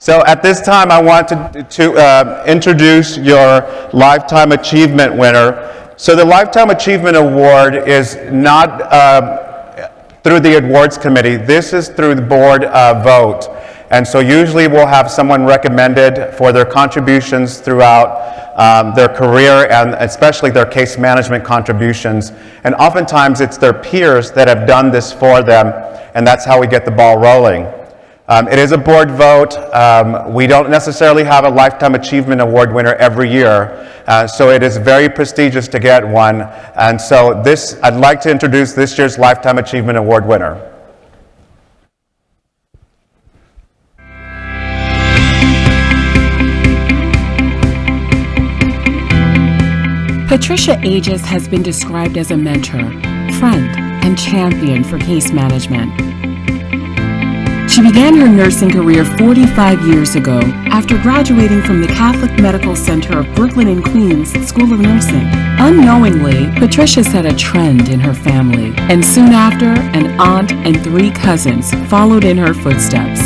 So at this time, I want to introduce your Lifetime Achievement winner. So the Lifetime Achievement Award is not through the awards committee. This is through the board vote. And so usually we'll have someone recommended for their contributions throughout their career, and especially their case management contributions. And oftentimes it's their peers that have done this for them, and that's how we get the ball rolling. It is a board vote. We don't necessarily have a Lifetime Achievement Award winner every year, so it is very prestigious to get one. And so I'd like to introduce this year's Lifetime Achievement Award winner. Patricia Agius has been described as a mentor, friend, and champion for case management. She began her nursing career 45 years ago after graduating from the Catholic Medical Center of Brooklyn and Queens School of Nursing. Unknowingly, Patricia set a trend in her family, and soon after, an aunt and 3 cousins followed in her footsteps.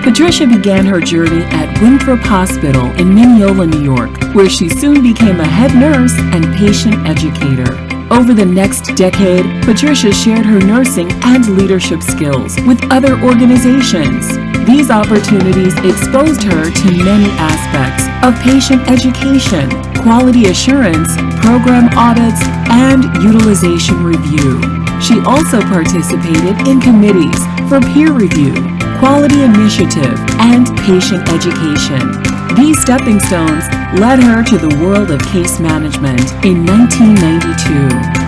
Patricia began her journey at Winthrop Hospital in Mineola, New York, where she soon became a head nurse and patient educator. Over the next decade, Patricia shared her nursing and leadership skills with other organizations. These opportunities exposed her to many aspects of patient education, quality assurance, program audits, and utilization review. She also participated in committees for peer review, quality initiative, and patient education. These stepping stones led her to the world of case management in 1992.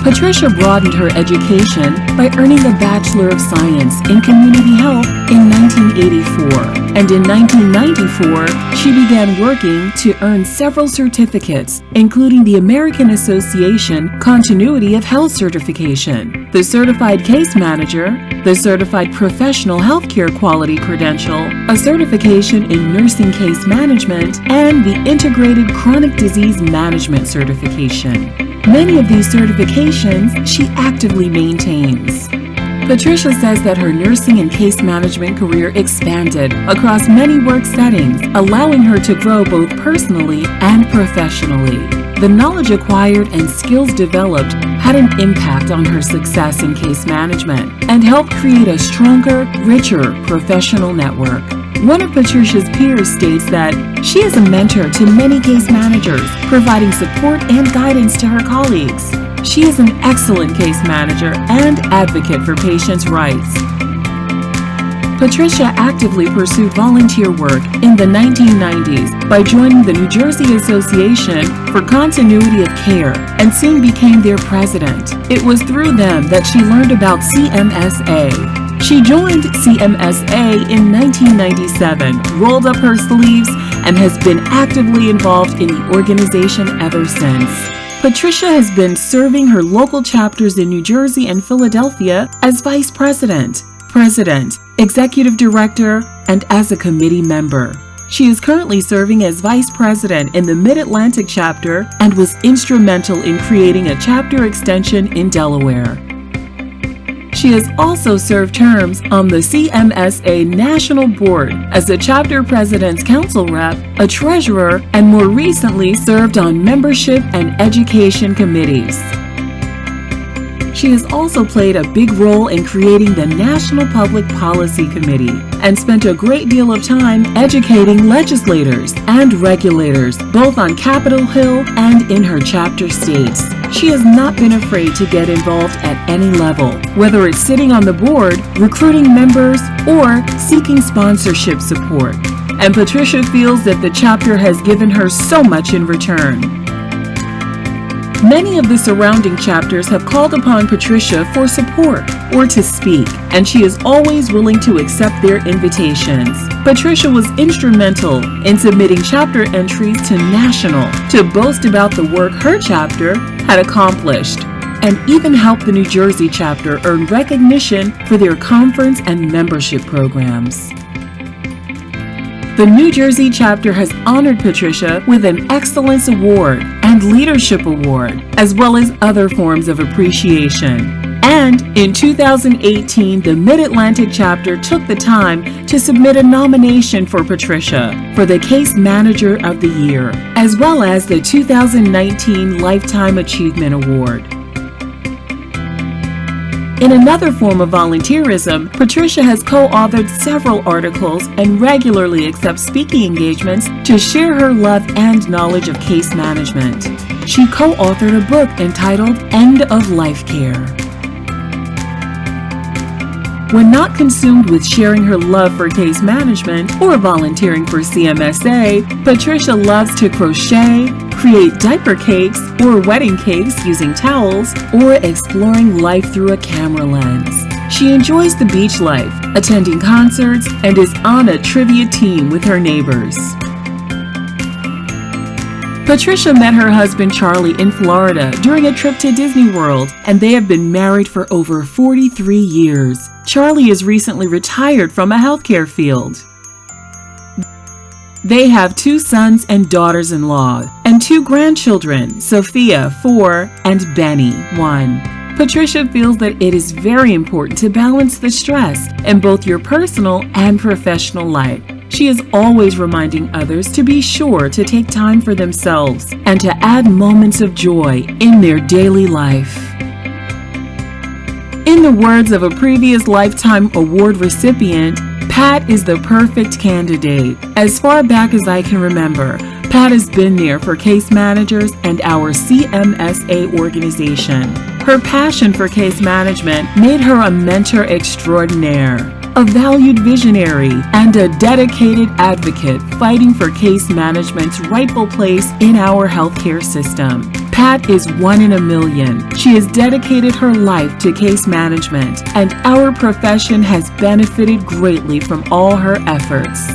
Patricia broadened her education by earning a Bachelor of Science in Community Health in 1984. And in 1994, she began working to earn several certificates, including the American Association Continuity of Health Certification, the Certified Case Manager, the Certified Professional Healthcare Quality Credential, a certification in Nursing Case Management, and the Integrated Chronic Disease Management Certification. Many of these certifications she actively maintains. Patricia says that her nursing and case management career expanded across many work settings, allowing her to grow both personally and professionally. The knowledge acquired and skills developed had an impact on her success in case management and helped create a stronger, richer professional network. One of Patricia's peers states that she is a mentor to many case managers, providing support and guidance to her colleagues. She is an excellent case manager and advocate for patients' rights. Patricia actively pursued volunteer work in the 1990s by joining the New Jersey Association for Continuity of Care and soon became their president. It was through them that she learned about CMSA. She joined CMSA in 1997, rolled up her sleeves, and has been actively involved in the organization ever since. Patricia has been serving her local chapters in New Jersey and Philadelphia as Vice President, President, Executive Director, and as a committee member. She is currently serving as Vice President in the Mid-Atlantic chapter and was instrumental in creating a chapter extension in Delaware. She has also served terms on the CMSA National Board as a chapter president's council rep, a treasurer, and more recently served on membership and education committees. She has also played a big role in creating the National Public Policy Committee and spent a great deal of time educating legislators and regulators, both on Capitol Hill and in her chapter states. She has not been afraid to get involved at any level, whether it's sitting on the board, recruiting members, or seeking sponsorship support. And Patricia feels that the chapter has given her so much in return. Many of the surrounding chapters have called upon Patricia for support or to speak, and she is always willing to accept their invitations. Patricia was instrumental in submitting chapter entries to National to boast about the work her chapter had accomplished, and even helped the New Jersey chapter earn recognition for their conference and membership programs. The New Jersey chapter has honored Patricia with an Excellence Award and Leadership Award, as well as other forms of appreciation. And in 2018, the Mid-Atlantic chapter took the time to submit a nomination for Patricia for the Case Manager of the Year, as well as the 2019 Lifetime Achievement Award. In another form of volunteerism, Patricia has co-authored several articles and regularly accepts speaking engagements to share her love and knowledge of case management. She co-authored a book entitled End of Life Care. When not consumed with sharing her love for case management or volunteering for CMSA, Patricia loves to crochet, create diaper cakes or wedding cakes using towels, or exploring life through a camera lens. She enjoys the beach life, attending concerts, and is on a trivia team with her neighbors. Patricia met her husband Charlie in Florida during a trip to Disney World, and they have been married for over 43 years. Charlie is recently retired from a healthcare field. They have 2 sons and daughters-in-law, and 2 grandchildren, Sophia, 4, and Benny, 1. Patricia feels that it is very important to balance the stress in both your personal and professional life. She is always reminding others to be sure to take time for themselves and to add moments of joy in their daily life. In the words of a previous Lifetime Award recipient, Pat is the perfect candidate. As far back as I can remember, Pat has been there for case managers and our CMSA organization. Her passion for case management made her a mentor extraordinaire, a valued visionary, and a dedicated advocate fighting for case management's rightful place in our healthcare system. Pat is 1 in a million. She has dedicated her life to case management, and our profession has benefited greatly from all her efforts.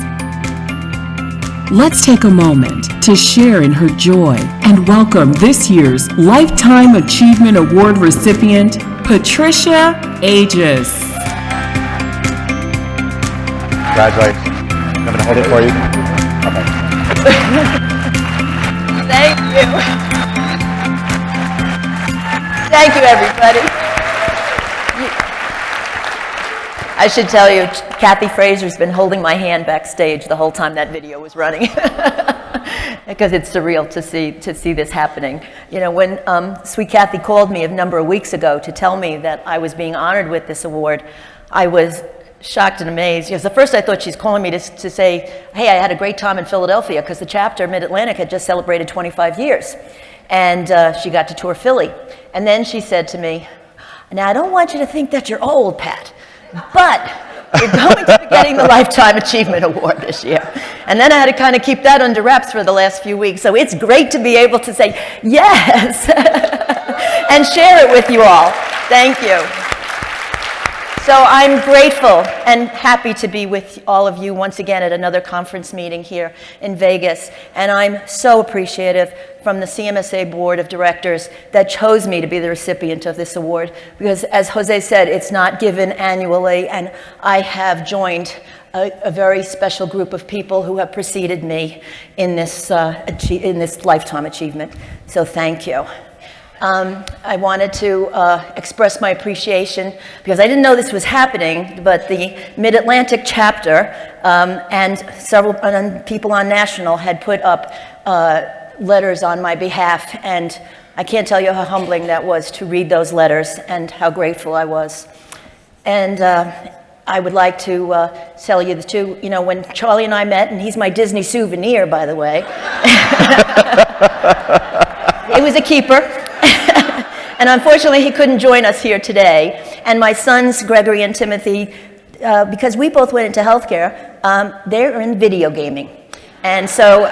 Let's take a moment to share in her joy and welcome this year's Lifetime Achievement Award recipient, Patricia Agius. Congratulations. I'm going to hold it for you. Okay. Thank you. Thank you, everybody. I should tell you, Kathy Fraser's been holding my hand backstage the whole time that video was running, because it's surreal to see this happening. You know, when sweet Kathy called me a number of weeks ago to tell me that I was being honored with this award, I was shocked and amazed. Because at first I thought she's calling me to say, hey, I had a great time in Philadelphia, because the chapter Mid-Atlantic had just celebrated 25 years. And she got to tour Philly. And then she said to me, now I don't want you to think that you're old, Pat, but you're going to be getting the Lifetime Achievement Award this year. And then I had to kind of keep that under wraps for the last few weeks. So it's great to be able to say yes and share it with you all. Thank you. So I'm grateful and happy to be with all of you once again at another conference meeting here in Vegas. And I'm so appreciative from the CMSA Board of Directors that chose me to be the recipient of this award, because as Jose said, it's not given annually, and I have joined a very special group of people who have preceded me in this lifetime achievement. So thank you. I wanted to express my appreciation, because I didn't know this was happening, but the Mid-Atlantic chapter and several people on national had put up letters on my behalf, and I can't tell you how humbling that was to read those letters and how grateful I was. And I would like to tell you the two, you know, when Charlie and I met, and he's my Disney souvenir, by the way. It was a keeper. And unfortunately, he couldn't join us here today. And my sons, Gregory and Timothy, because we both went into healthcare, they're in video gaming. And so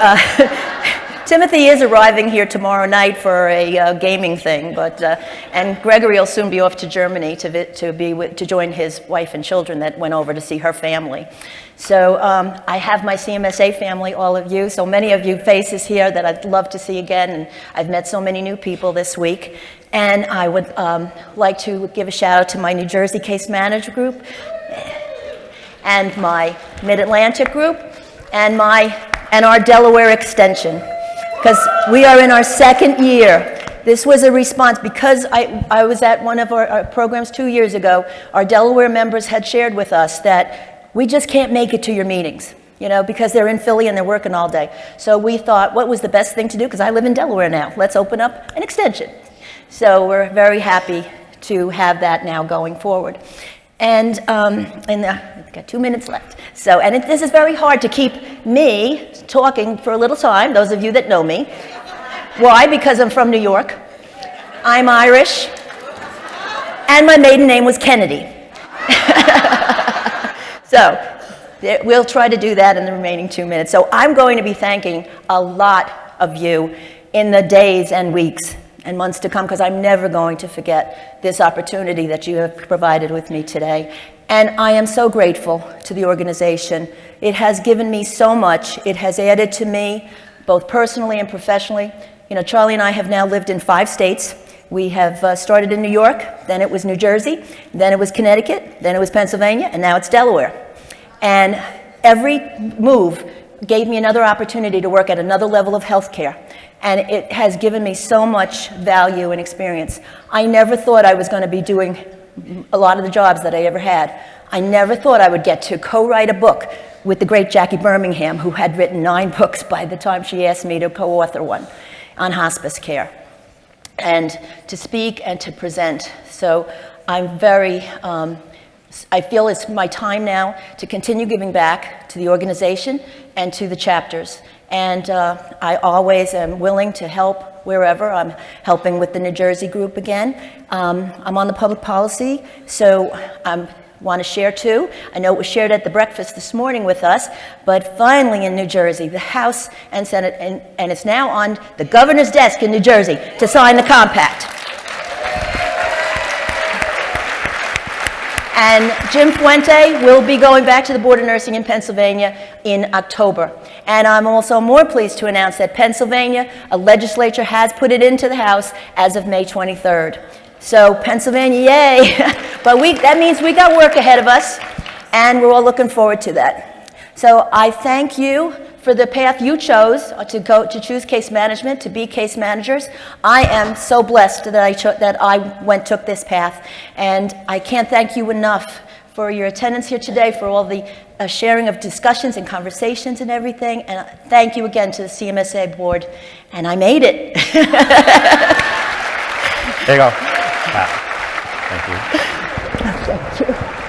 Timothy is arriving here tomorrow night for a gaming thing, but and Gregory will soon be off to Germany to join his wife and children that went over to see her family. So I have my CMSA family, all of you, so many of you faces here that I'd love to see again, and I've met so many new people this week. And I would like to give a shout out to my New Jersey Case Manager group, and my Mid-Atlantic group, and our Delaware extension, because we are in our second year. this was a response because I was at one of our programs 2 years ago. Our Delaware members had shared with us that we just can't make it to your meetings, you know, because they're in Philly and they're working all day. So we thought, what was the best thing to do? Because I live in Delaware now. Let's open up an extension. So we're very happy to have that now going forward. And I've got 2 minutes left. So, and this is very hard to keep me talking for a little time, those of you that know me. Why? Because I'm from New York. I'm Irish. And my maiden name was Kennedy. So, we'll try to do that in the remaining 2 minutes. So I'm going to be thanking a lot of you in the days and weeks and months to come, because I'm never going to forget this opportunity that you have provided with me today. And I am so grateful to the organization. It has given me so much. It has added to me, both personally and professionally. You know, Charlie and I have now lived in 5 states. We have started in New York, then it was New Jersey, then it was Connecticut, then it was Pennsylvania, and now it's Delaware. And every move gave me another opportunity to work at another level of healthcare. And it has given me so much value and experience. I never thought I was going to be doing a lot of the jobs that I ever had. I never thought I would get to co-write a book with the great Jackie Birmingham, who had written 9 books by the time she asked me to co-author one on hospice care, and to speak and to present. So I'm very, I feel it's my time now to continue giving back to the organization and to the chapters. And I always am willing to help wherever. I'm helping with the New Jersey group again. I'm on the public policy, so I want to share too. I know it was shared at the breakfast this morning with us, but finally in New Jersey, the House and Senate, and it's now on the governor's desk in New Jersey to sign the compact. And Jim Fuente will be going back to the Board of Nursing in Pennsylvania in October. And I'm also more pleased to announce that Pennsylvania, a legislature has put it into the House as of May 23rd. So Pennsylvania, yay. But that means we got work ahead of us, and we're all looking forward to that. So I thank you for the path you chose to choose case management, to be case managers. I am so blessed that I took this path, and I can't thank you enough for your attendance here today, for all the sharing of discussions and conversations and everything. And thank you again to the CMSA board. And I made it. There you go. Wow. Thank you. Thank you.